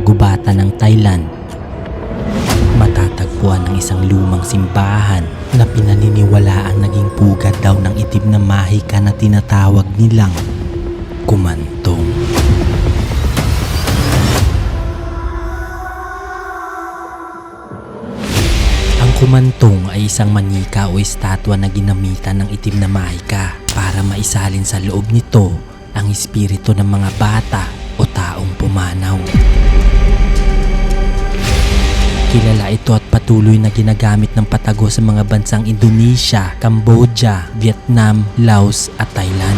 kagubatan ng Thailand. Matatagpuan ng isang lumang simbahan na pinaniniwalaang naging pugad daw ng itim na mahika na tinatawag nilang kumantong. Ang kumantong ay isang manika o estatwa na ginamitan ng itim na mahika para maisalin sa loob nito ang espiritu ng mga bata o taong pumanaw. Kilala ito at patuloy na ginagamit ng patago sa mga bansang Indonesia, Cambodia, Vietnam, Laos at Thailand.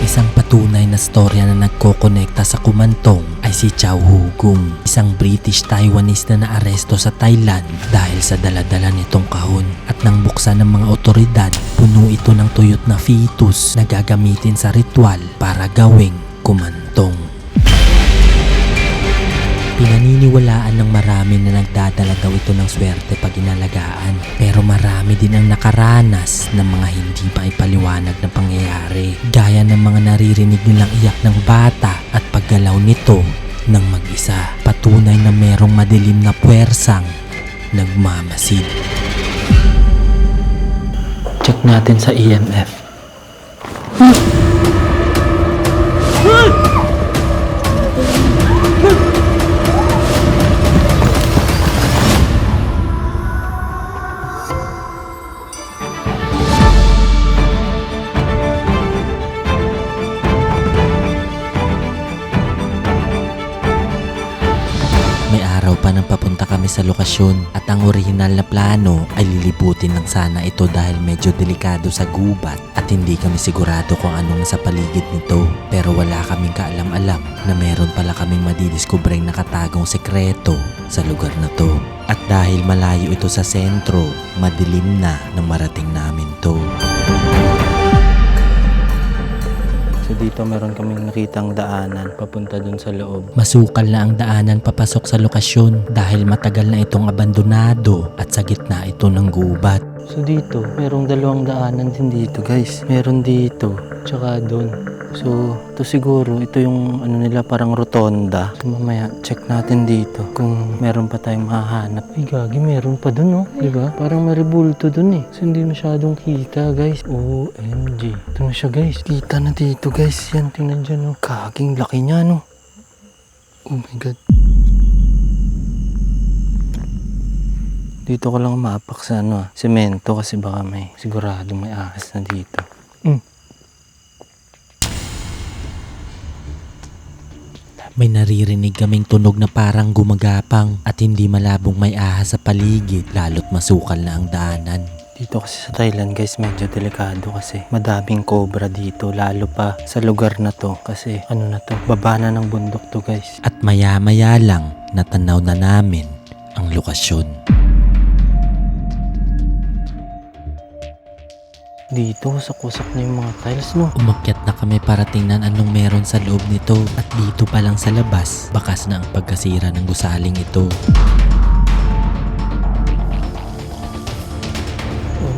Isang patunay na storya na nagkokonekta sa kumantong ay si Chow Hugong, isang British Taiwanese na naaresto sa Thailand dahil sa daladala nitong kahon. At nang buksan ng mga otoridad, puno ito ng tuyot na fetus na gagamitin sa ritual para gawing kumantong. Pinaniniwalaan ng marami na nagdadala daw ito ng swerte pag inalagaan, pero marami din ang nakaranas ng mga hindi maipaliwanag na pangyayari, gaya ng mga naririnig nilang iyak ng bata at paggalaw nito ng mag-isa. Patunay na merong madilim na puwersang nagmamasid. Check natin sa EMF. May araw pa nang papunta kami sa lokasyon at ang orihinal na plano ay lilibutin lang sana ito dahil medyo delikado sa gubat at hindi kami sigurado kung anong sa paligid nito. Pero wala kaming kaalam-alam na meron pala kaming madidiskubreng nakatagong sekreto sa lugar na to. At dahil malayo ito sa sentro, madilim na nang marating namin to. So dito meron kaming nakitang daanan papunta dun sa loob. Masukal na ang daanan papasok sa lokasyon dahil matagal na itong abandonado at sa gitna ito ng gubat. So dito, merong dalawang daanan din dito guys. Meron dito, tsaka dun. So ito siguro, ito yung ano nila parang rotonda. So mamaya check natin dito kung meron pa tayong mahahanap. Ay gagi, meron pa dun oh. Diba? Parang maribulto dun eh. So hindi masyadong kita guys. OMG. Ito na siya guys. Kita na dito guys. Yan, tingnan dyan oh. Kaging laki niya no. Oh my god. Dito ko lang mapak sa semento kasi baka may sigurado may ahas na dito. May naririnig kaming tunog na parang gumagapang at hindi malabong may ahas sa paligid lalo't masukal na ang daanan. Dito kasi sa Thailand guys medyo delikado kasi madaming cobra dito lalo pa sa lugar na to kasi baba na ng bundok to guys. At maya-maya lang natanaw na namin ang lokasyon. Dito, kusak na yung mga tiles, no? Umakyat na kami para tingnan anong meron sa loob nito. At dito pa lang sa labas, bakas na ang pagkasira ng gusaling ito.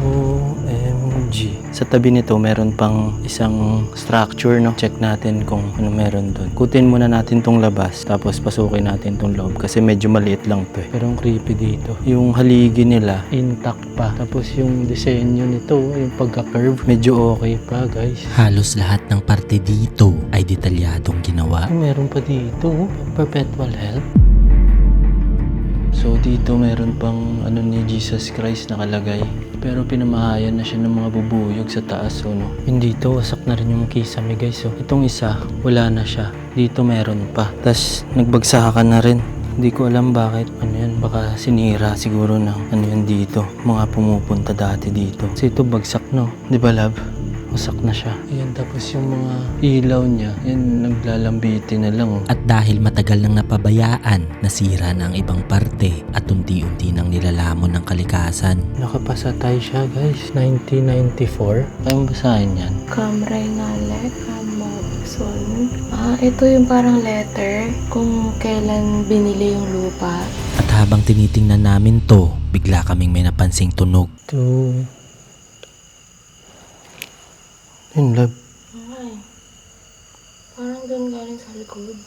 OMG. Sa tabi nito, meron pang isang structure, no? Check natin kung ano meron doon. Kutin muna natin tong labas, tapos pasukin natin tong loob kasi medyo maliit lang to eh. Pero ang creepy dito, yung haligi nila, intact pa. Tapos yung disenyo nito, yung pagka-curve, medyo okay pa guys. Halos lahat ng parte dito ay detalyadong ginawa. Meron pa dito, perpetual help. So dito meron pang ni Jesus Christ nakalagay. Pero pinamahayan na siya ng mga bubuyog sa taas. So, no? Hindi to, wasak na rin yung kisame guys. So, itong isa, wala na siya. Dito meron pa. Tapos nagbagsakan na rin. Hindi ko alam bakit. Yan, baka sinira siguro ng yan dito. Mga pumupunta dati dito. Kasi ito bagsak no. Di ba love? Wasak na siya. Ayan, tapos yung mga ilaw niya, yan, naglalambiti na lang. At dahil matagal nang napabayaan, nasira na ang ibang parte at unti-unti nang nilalamon ng kalikasan. Nakapasa tayo siya guys, 1994. Kayong basahin yan? Kamray ngale, Sol. Ito yung parang letter kung kailan binili yung lupa. At habang tinitingnan namin to, bigla kaming may napansing tunog. Yun, love. Ay, parang doon galing sa likod.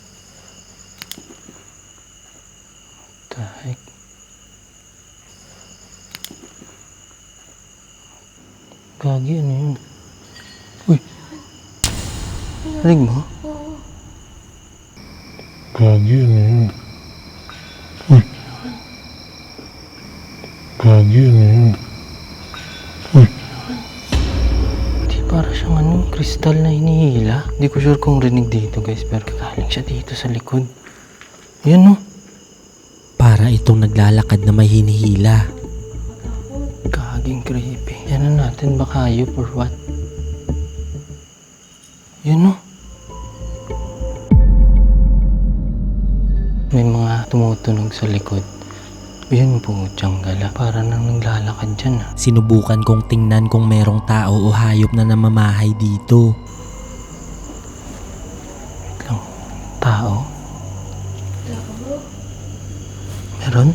Gagi, ano yun? Uy! Rinig mo? Oo. Gagi, ano yun? Uy! Gagi, ano yun? Uy! Di para siyang kristal na hinihila. Hindi ko sure kung rinig dito guys, pero galing siya dito sa likod. Yan no. Para itong naglalakad na may hinihila. Gaging creepy. Yan na natin, baka hayop or what? Yan no. May mga tumutunog sa likod. Yan po, Tiyang-gala. Para nang naglalakad dyan ah. Sinubukan kong tingnan kung merong tao o hayop na namamahay dito. Wait lang. Tao? Meron?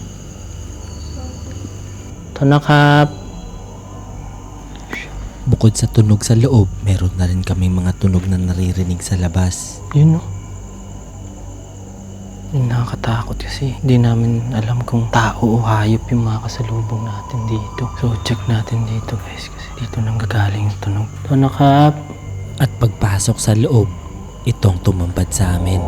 Tanakap! Bukod sa tunog sa loob, meron na rin kaming mga tunog na naririnig sa labas. Yun no. Yung nakakatakot kasi hindi namin alam kung tao o hayop yung mga kasalubong natin dito. So check natin dito guys kasi dito nang gagaling yung tunog. Tanakap! At pagpasok sa loob, itong tumambad sa amin.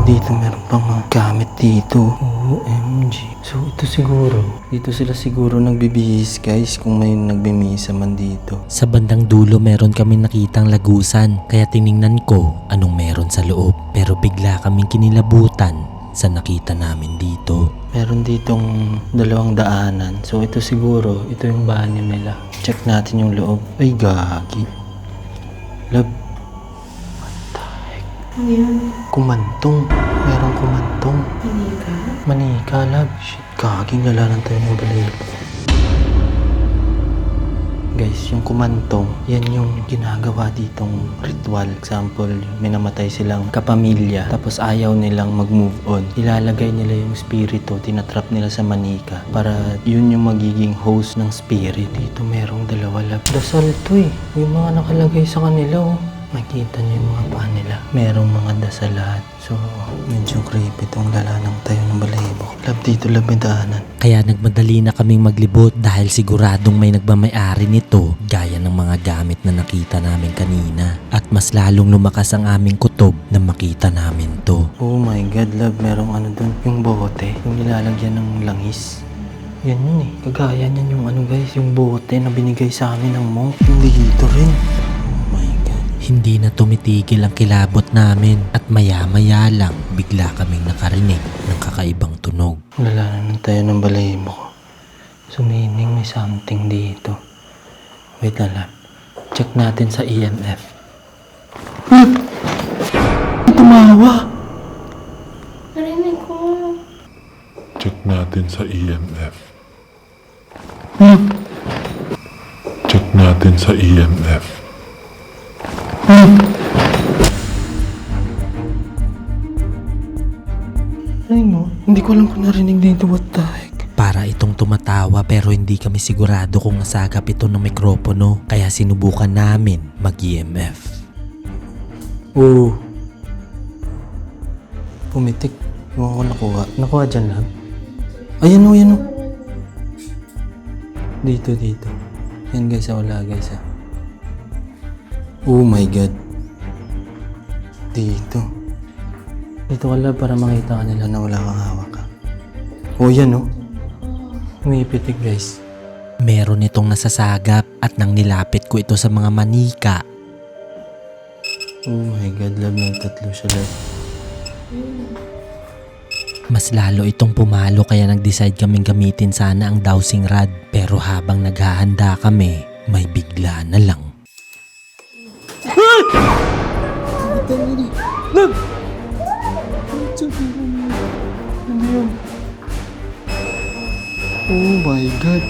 Dito meron pang mga gamit dito. OMG. So ito siguro. Dito sila siguro nagbibihis guys kung may nagbimisa man dito. Sa bandang dulo meron kami nakitang lagusan, kaya tiningnan ko anong meron sa loob. Pero bigla kaming kinilabutan sa nakita namin dito. Meron ditong dalawang daanan. So ito siguro, ito yung banyo nila. Check natin yung loob. Ay gagi. Lab. Ano yun? Kumantong. Merong kumantong. Manika? Manika, lab. Shit, gaging lalalan tayo ng balay. Guys, yung kumantong, yan yung ginagawa ditong ritual. Example, may namatay silang kapamilya, tapos ayaw nilang mag-move on. Ilalagay nila yung spirito, tinatrap nila sa manika para yun yung magiging host ng spirit. Dito merong dalawa lab. Dasal to eh. Yung mga nakalagay sa kanila oh. Makita niyo yung mga paa nila. Merong mga dasal lahat. So, medyo creepy itong lalanang tayo ng balahibo. Lab dito, lab may daanan. Kaya nagmadali na kaming maglibot dahil siguradong may nagmamayari nito gaya ng mga gamit na nakita namin kanina. At mas lalong lumakas ang aming kutob na makita namin to. Oh my God, lab, merong ano dun. Yung bote, yung nilalagyan ng langis. Yan yun eh. Kagaya niyan yung ano guys, yung bote na binigay sa amin ng monk. Hindi dito rin. Oh my God. Hindi na tumitigil ang kilabot namin at maya-maya lang bigla kaming nakarinig ng kakaibang tunog. Lalanan tayo ng balahibo ko. So meaning may something dito. Wait na lang. Check natin sa EMF. Tumawa! Narinig ko. Check natin sa EMF. Check natin sa EMF. Ay mo, hindi ko alam kung narinig dito. What the heck? Para itong tumatawa pero hindi kami sigurado kung nasagap ito ng mikropono kaya sinubukan namin mag-EMF. Oo. Pumitik. Yung ako nakuha. Nakuha dyan lang. Ayan o, ayan o. Dito, dito. Yan guys, wala guys ah. Oh my God. Dito. Dito ka lang para makita ka nila na wala kang hawak ka. Oh yan o. Umipitik guys. Meron itong nasasagap at nang nilapit ko ito sa mga manika, Oh my God, love ng tatlo siya love. mas lalo itong pumalo kaya nag-decide kaming gamitin sana ang dowsing rod. Pero habang naghahanda kami, may bigla na lang. Love! Ano yun? Oh my God.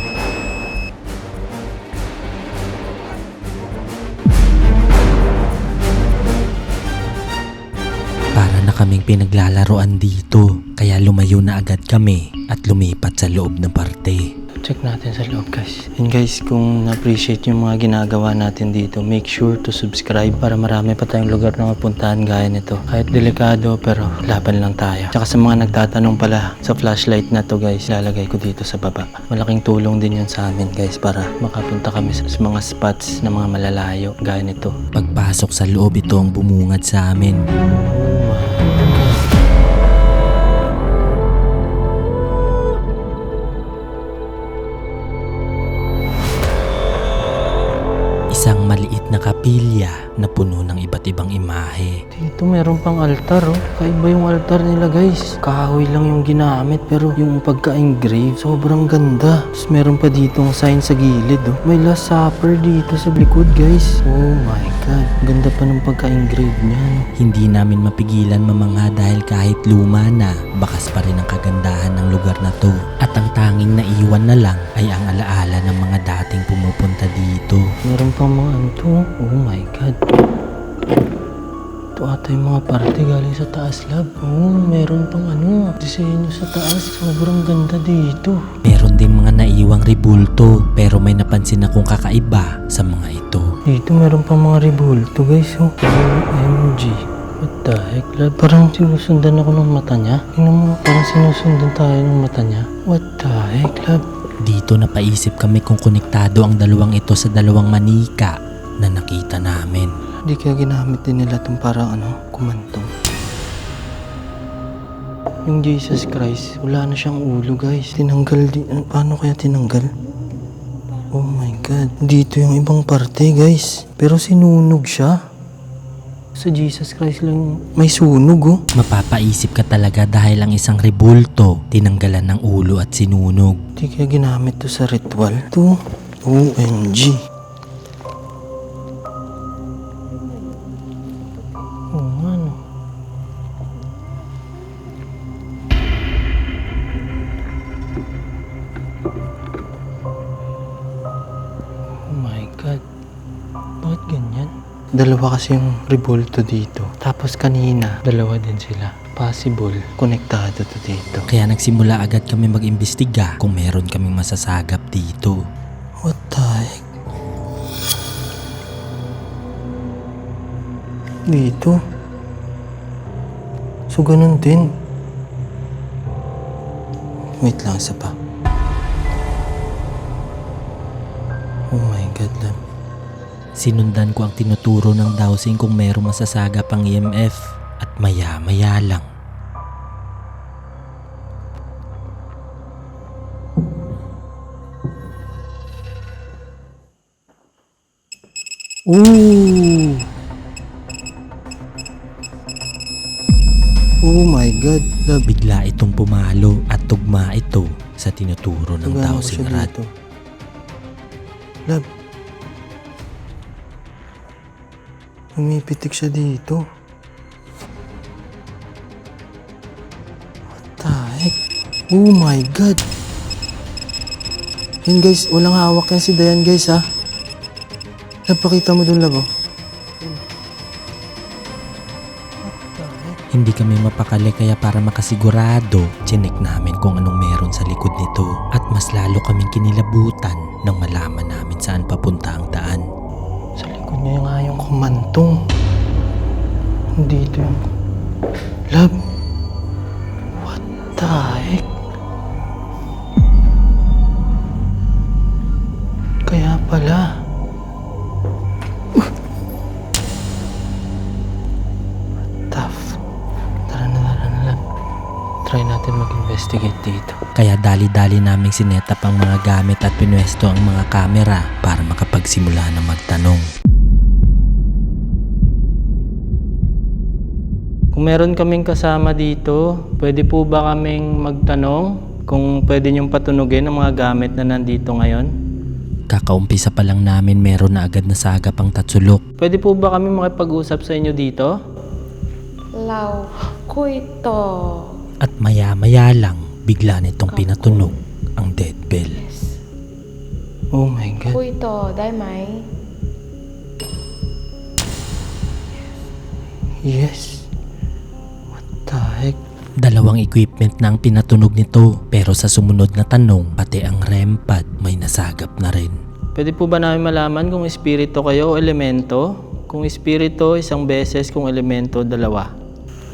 Para na kaming pinaglalaroan dito, kaya lumayo na agad kami at lumipat sa loob ng parte. Check natin sa loob guys. And guys, kung na-appreciate yung mga ginagawa natin dito, make sure to subscribe para marami pa tayong lugar na mapuntahan gaya nito. Kahit delikado pero laban lang tayo. Tsaka sa mga nagtatanong pala sa flashlight na to guys, lalagay ko dito sa baba. Malaking tulong din yun sa amin guys para makapunta kami sa mga spots na mga malalayo gaya nito. Pagpasok sa loob, ito ang bumungad sa amin. Isang maliit na kapilya na puno ng iba't ibang imahe. Dito meron pang altar oh. Kaiba yung altar nila guys. Kahoy lang yung ginamit pero yung pagka-engrave sobrang ganda. Tapos meron pa ditong sign sa gilid oh. May Last Supper dito sa likod guys. Oh my god. Ganda pa ng pagka-engrave niyan. Hindi namin mapigilan mamangha dahil kahit luma na, bakas pa rin ang kagandahan ng lugar na to. At ang tanging naiwan na lang ay ang alaala ng mga dating pumupunta dito. Meron pang mga anto. Oh my god. Ito ata yung mga parte galing sa taas lab. Oh, meron pang disenyo sa taas. Sobrang ganda dito. Meron din mga naiwang ribulto, pero may napansin akong kakaiba sa mga ito. Dito meron pang mga ribulto guys oh. OMG. What the heck lab? Parang sinusundan ako ng mata niya. Tingnan mo, parang sinusundan tayo ng mata niya. What the heck lab? Dito napaisip kami kung konektado ang dalawang ito sa dalawang manika na nakita namin. Hindi kaya ginamit din nila itong parang kumantong. Yung Jesus Christ, wala na siyang ulo guys. Tinanggal din. Paano kaya tinanggal? Oh my god. Dito yung ibang parte guys. Pero sinunog siya. Sa Jesus Christ lang may sunog oh. Mapapaisip ka talaga dahil ang isang rebulto tinanggalan ng ulo at sinunog. Hindi kaya ginamit to sa ritual. To OMG. Oo nga no. Oh my god. Bakit ganyan? Dalawa kasi yung rebulto dito. Tapos kanina, dalawa din sila. Possible, konektado to dito. Kaya nagsimula agad kami mag-imbestiga kung meron kaming masasagap dito. What the heck? Dito? So, ganun din. Wait lang, isa pa. Oh my God, love. Sinundan ko ang tinuturo ng dowsing kung merong masasagap ang EMF at maya-maya lang. Ooh! Oh my God, love. Bigla itong pumalo at tugma ito sa tinuturo ng Tugama ko dowsing siya rod. dito. Love. Umipitik siya dito. What the heck? Oh my God! Yan guys, walang hawak yan si Dayan guys ha. Napakita mo dun labo. Hindi kami mapakali kaya para makasigurado, chinek namin kung anong meron sa likod nito at mas lalo kaming kinilabutan nang malaman namin saan papunta ang daan. Sa likod niya nga yung kumantong. Dito yung... Love. What the heck? Kaya pala. Tough. Tara na, love. Try natin mag-investigate dito. Kaya dali-dali naming sinetap ang mga gamit at pinwesto ang mga kamera para makapagsimula na magtanong. Kung meron kaming kasama dito, pwede po ba kaming magtanong kung pwede niyong patunugin ang mga gamit na nandito ngayon? Kakaumpisa pa lang namin meron na agad na sagap ang tatsulok. Pwede po ba kami makipag-usap sa inyo dito? Lao ko ito. At maya-maya lang bigla nitong pinatunog ang dead bell. Oh my God. คุยต่อได้ไหม Yes. What the heck? Dalawang equipment na ang pinatunog nito, pero sa sumunod na tanong, pati ang REM pad may nasagap na rin. Pwede po ba namin malaman kung espiritu kayo o elemento? Kung espiritu, 1 beses, kung elemento, 2.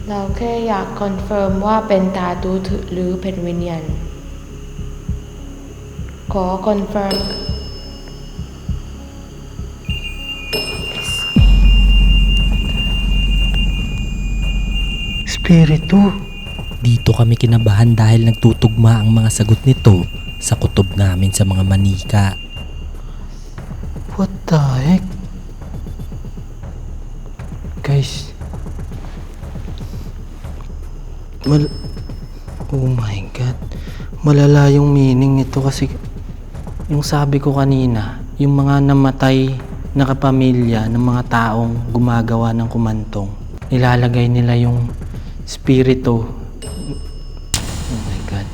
เราแค่อยากคอนเฟิร์มว่าเป็นตาดูหรือเป็นวิญญาณขอคอนเฟิร์ม Espiritu? Dito kami kinabahan dahil nagtutugma ang mga sagot nito sa kutob namin sa mga manika. What the heck? Guys. Oh my God. Malala yung meaning nito kasi yung sabi ko kanina, yung mga namatay na kapamilya ng mga taong gumagawa ng kumantong, nilalagay nila yung spirito, oh my God,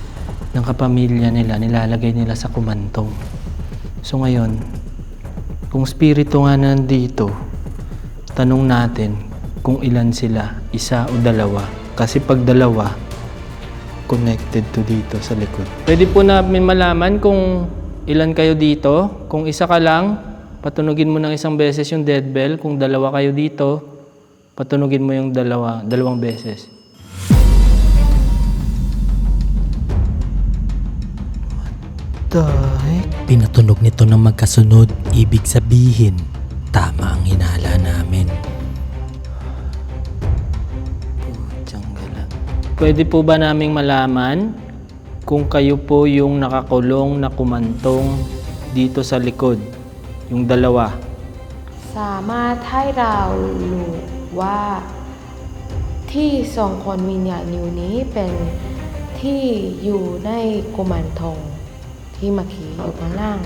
ng kapamilya nila, nilalagay nila sa kumantong. So ngayon, kung spirito nga nandito, tanong natin kung ilan sila, 1 o 2. Kasi pag 2, connected to dito sa likod. Pwede po namin malaman kung ilan kayo dito. Kung 1 ka lang, patunugin mo ng 1 beses yung dead bell. Kung 2 kayo dito, patunugin mo yung 2 beses. What the heck? Pinatunog nito ng magkasunod, ibig sabihin, tama ang hinala namin. Pwede po ba naming malaman kung kayo po yung nakakulong na kumantong dito sa likod, yung 2? สามารถให้เรารู้ว่าที่สองคนวิญญาณอยู่นี้เป็นที่อยู่ในกุมารทองที่เมื่อกี้อยู่ข้างล่าง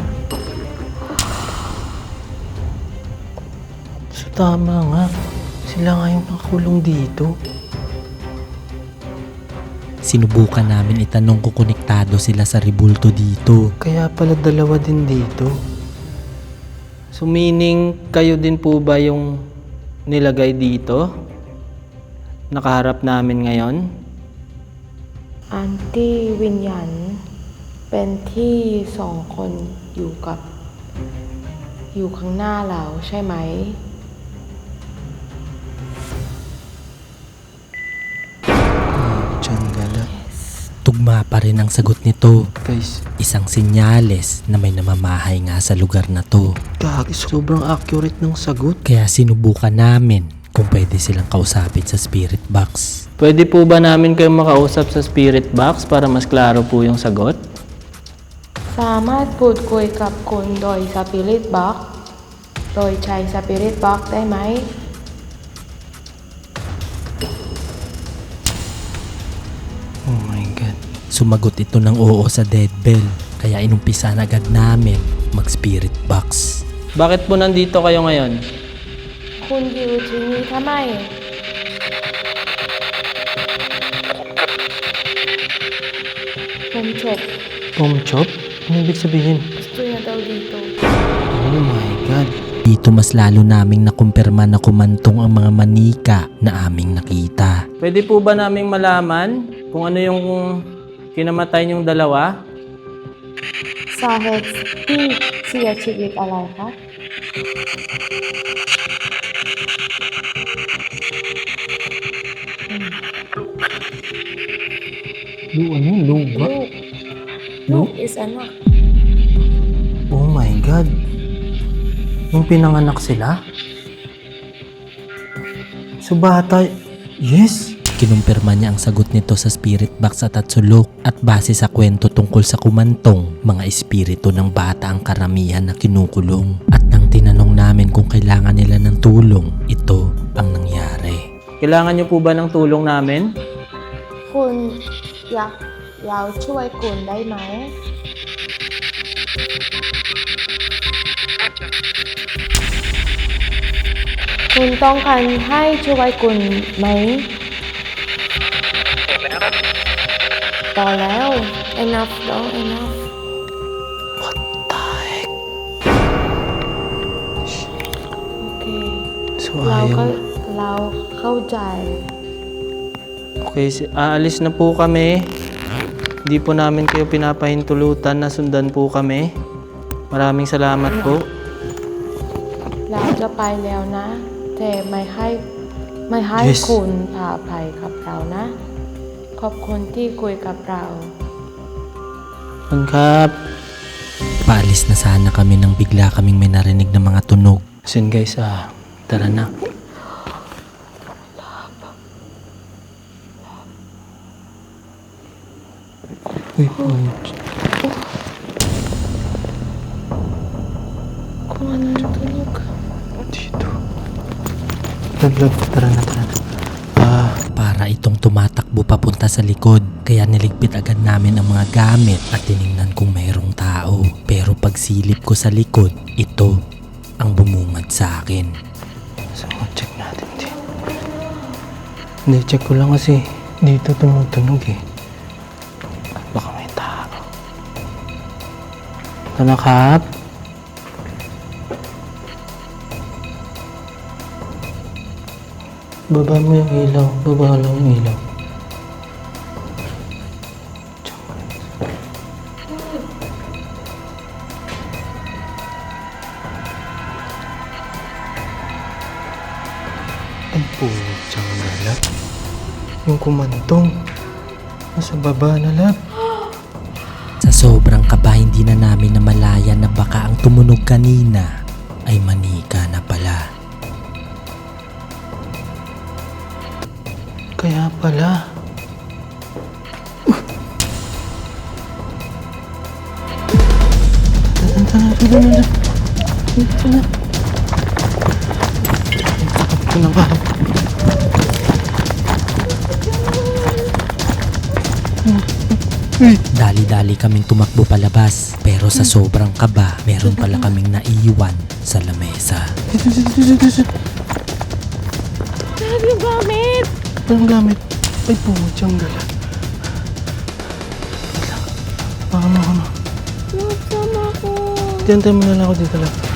So tama nga, sila nga yung nakakulong dito. Sinubukan namin itanong kung konektado sila sa rebulto dito. Kaya pala 2 din dito. So meaning, kayo din po ba yung nilagay dito? Nakaharap namin ngayon? อันที่วิญญาณเป็นที่สองคนอยู่ข้างหน้าเราใช่ไหม Tiyangala. Tugma pa rin ang sagot nito. Guys, Isang senyales na may namamahay nga sa lugar na to. gagi, sobrang accurate ng sagot. Kaya sinubukan namin kung pwede silang kausapin sa spirit box. Pwede po ba namin kayo makausap sa spirit box para mas klaro po yung sagot? สามารถพูดคุยกับคุณโดยสปิริตบ็อกโดยใช้สปิริตบ็อกได้ไหม Oh my God. Sumagot ito ng oo sa dead bell. Kaya inumpisan agad namin mag-spirit box. Bakit po nandito kayo ngayon? คุณอยู่ที่นี่ทำไม ผมจบ Home chop? Ano ibig sabihin? gusto niya daw dito. Oh my God. Dito mas lalo naming nakumpirma na kumantong ang mga manika na aming nakita. Pwede po ba naming malaman kung ano yung kinamatay niyong 2? สาเหตุที่เสียชีวิตอะไรคะ Luga? ลูก is anak. Oh my God. Nung pinanganak sila? So bata, yes. Kinumpirma niya ang sagot nito sa spirit box at sulok at base sa kwento tungkol sa kumantong, mga espiritu ng bata ang karamihan na kinukulong. At nang tinanong namin kung kailangan nila ng tulong, ito ang nangyari. Kailangan niyo po ba ng tulong namin? คุณอยากเราช่วยคุณได้ไหม คุณต้องการให้ช่วยคุณไหมพอแล้ว enough แล้ว enough What the heck? โอเค So เรา ayaw. เข้าใจ Okay, aalis na po kami. Hindi po namin kayo pinapahintulutan na sundan po kami. Maraming salamat po. เราจะไปแล้วนะ แต่ไม่ให้ Yes. คุณพาไปกับเรานะ ขอบคุณที่คุยกับเรา Ang kap. Paalis na sana kami nang bigla kaming may narinig na mga tunog. Sin guys, tara na. Uy, kung ano yung tunog. dito. Lab, tara na. Para itong tumatakbo papunta sa likod. Kaya niligpit agad namin ang mga gamit at tiningnan kung mayroong tao. Pero pagsilip ko sa likod, ito ang bumungad sa akin. So, check natin din. Hindi, check ko lang kasi dito tumutunog eh. Baka may tao. Ito na, Kap. Baba mo yung ilaw. Baba lang yung ilaw. Ay, putyang galap. Yung kumantong. Nasa baba na, lab. Sa sobrang kaba, hindi na namin namalayan na baka ang tumunog kanina ay manika na pala. Kaya pala. Ito na ba? Dali-dali kaming tumakbo palabas, pero sa sobrang kaba, meron pala kaming naiiwan sa lamesa. Dad, yung gamit! Anong gamit? Ay, putyang gala. Baka mo. Sama ko. Diyan tayo muna lang ako dito lang.